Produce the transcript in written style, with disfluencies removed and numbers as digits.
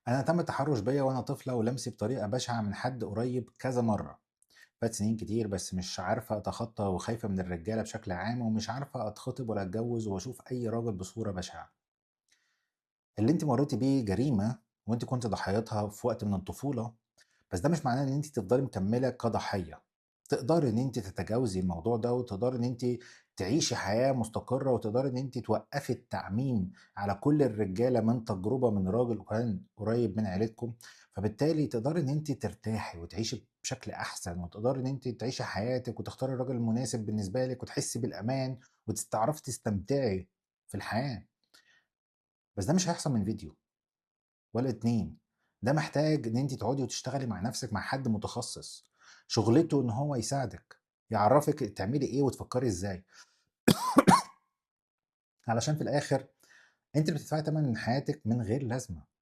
أنا تم التحرُّش بيّا وأنا طفلة ولمسي بطريقة بشعة من حد قريب كذا مرّة، فات سنين كتير بس مش عارفة أتخطّى وخايفة من الرجالة بشكل عام ومش عارفة أتخطب ولا أتجوّز وأشوف أي راجل بصورة بشعة. اللي أنتِ مرّيتِ بيه جريمة وأنتِ كنتِ ضحيتها في وقت من الطفولة، بس ده مش معناه إن أنتِ تفضلي مكمّلة كضحية. تقدري إن أنتِ تتجاوزي الموضوع ده وتقدري إن أنتِ تعيشي حياة مستقرة وتقدري إن أنتِ توقّفي التعميم على كل الرجالة من تجربة من راجل كان قريب من عيلتكم، فبالتالي تقدري إن أنتِ ترتاحي وتعيشي بشكل أحسن وتقدري إن أنتِ تعيشي حياتِك وتختاري الراجل المناسب بالنسبة لِك وتحسّي بالأمان تعرفي تستمتعي في الحياة. بس ده مش هيحصل من فيديو ولا 2، ده محتاج إن أنتِ تقعدي وتشتغلي مع نفسِك مع حد متخصص، شُغلته إن هو يساعدِك، يعرّفِك تعملي إيه وتفكّري إزاي، علشان في الآخر أنتِ اللي بتدفعي تمن حياتِك من غير لازمة.